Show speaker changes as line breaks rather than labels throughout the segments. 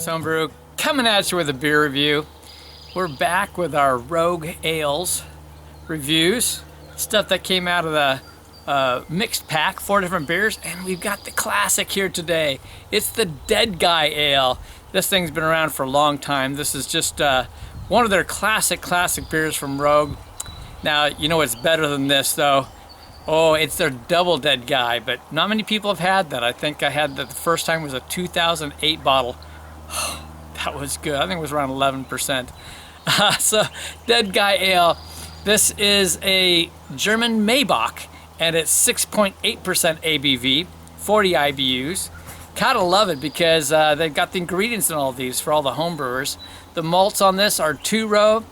Homebrew coming at you with a beer review. We're back with our Rogue Ales reviews, stuff that came out of the mixed pack, 4 different beers, and we've got the classic here today. It's the Dead Guy Ale. This thing's been around for a long time. This is just one of their classic beers from Rogue. Now, you know what's better than this though? Oh, it's their Double Dead Guy, but not many people have had that. I think I had that the first time was a 2008 bottle. That was good. I think it was around 11%. So, Dead Guy Ale. This is a German Maibock, and it's 6.8% ABV, 40 IBUs. Gotta love it because they've got the ingredients in all of these for all the homebrewers. The malts on this are 2-row,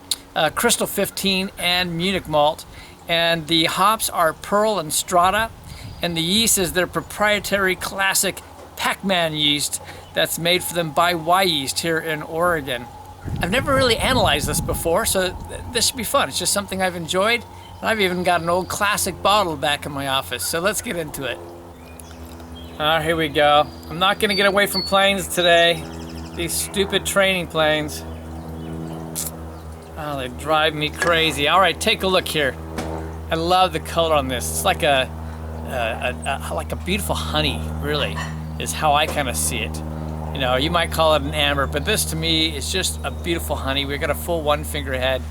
Crystal 15, and Munich malt. And the hops are Perle and Strata, and the yeast is their proprietary classic Packman yeast that's made for them by Yeast here in Oregon. I've never really analyzed this before, so this should be fun. It's just something I've enjoyed, and I've even got an old classic bottle back in my office, so let's get into it. Here we go. I'm not gonna get away from planes today. These stupid training planes. Oh, they drive me crazy. All right, take a look here. I love the color on this. It's like a beautiful honey, really, is how I kind of see it. You know, you might call it an amber, but this to me is just a beautiful honey. We've got a full 1-finger head.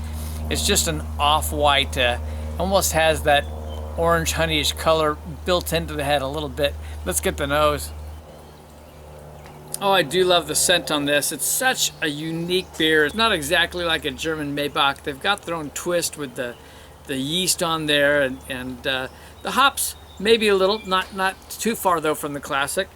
It's just an off-white, almost has that orange honeyish color built into the head a little bit. Let's get the nose. Oh, I do love the scent on this. It's such a unique beer. It's not exactly like a German Maibock. They've got their own twist with the yeast on there, and the hops maybe a little, not too far though from the classic.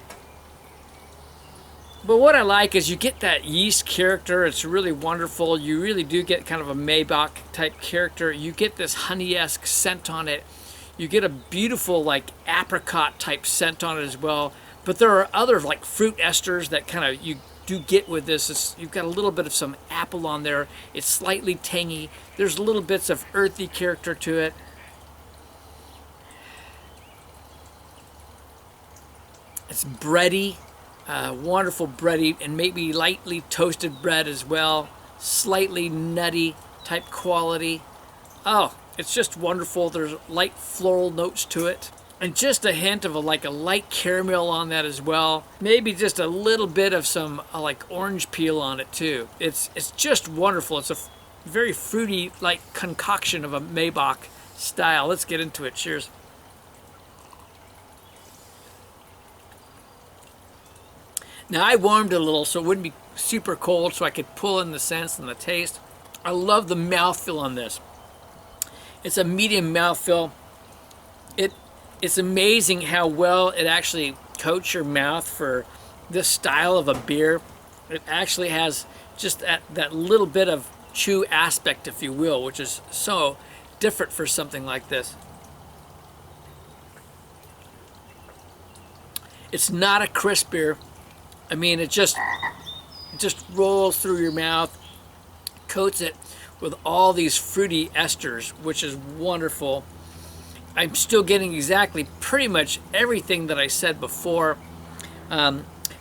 But what I like is you get that yeast character. It's really wonderful. You really do get kind of a Maibock type character. You get this honey-esque scent on it. You get a beautiful like apricot type scent on it as well. But there are other like fruit esters that kind of you do get with this. You've got a little bit of some apple on there. It's slightly tangy. There's little bits of earthy character to it. It's bready, wonderful bready, and maybe lightly toasted bread as well. Slightly nutty type quality. Oh, it's just wonderful. There's light floral notes to it. And just a hint of a light caramel on that as well. Maybe just a little bit of some like orange peel on it too. It's just wonderful. It's a very fruity like concoction of a Maibock style. Let's get into it. Cheers. Now I warmed it a little so it wouldn't be super cold, so I could pull in the scents and the taste. I love the mouthfeel on this. It's a medium mouthfeel. It's amazing how well it actually coats your mouth for this style of a beer. It actually has just that little bit of chew aspect, if you will, which is so different for something like this. It's not a crisp beer. I mean, it just rolls through your mouth, coats it with all these fruity esters, which is wonderful. I'm still getting exactly pretty much everything that I said before.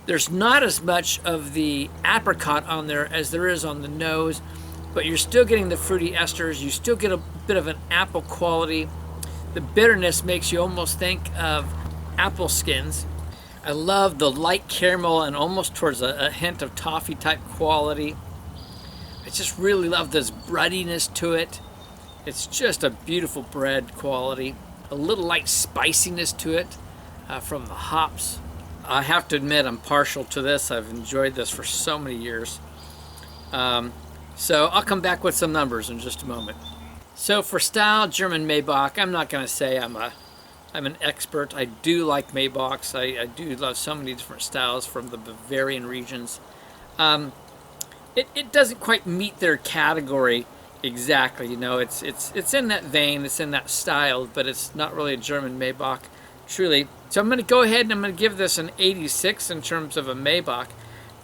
There's not as much of the apricot on there as there is on the nose, but you're still getting the fruity esters. You still get a bit of an apple quality. The bitterness makes you almost think of apple skins. I love the light caramel and almost towards a hint of toffee type quality. I just really love this breadiness to it. It's just a beautiful bread quality. A little light spiciness to it from the hops. I have to admit I'm partial to this. I've enjoyed this for so many years. So I'll come back with some numbers in just a moment. So for style, German Maibock, I'm not going to say I'm an expert. I do like Maibocks. I do love so many different styles from the Bavarian regions. It doesn't quite meet their category exactly, you know. It's in that vein, it's in that style, but it's not really a German Maibock, truly. So I'm going to go ahead and I'm going to give this an 86 in terms of a Maibock.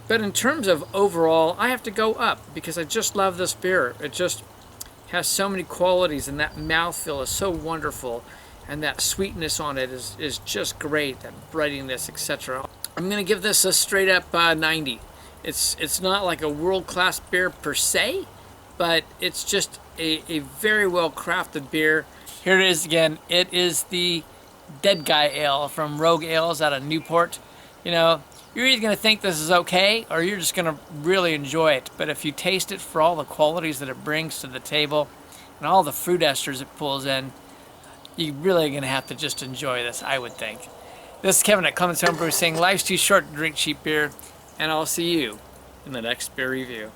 But in terms of overall, I have to go up because I just love this beer. It just has so many qualities, and that mouthfeel is so wonderful, and that sweetness on it is just great, that breadiness, etc. I'm going to give this a straight up 90. It's not like a world-class beer per se, but it's just a very well crafted beer. Here it is again. It is the Dead Guy Ale from Rogue Ales out of Newport. You know, you're either going to think this is okay or you're just going to really enjoy it. But if you taste it for all the qualities that it brings to the table and all the fruit esters it pulls in, you're really going to have to just enjoy this, I would think. This is Kevin at Clemens Homebrew saying life's too short to drink cheap beer, and I'll see you in the next beer review.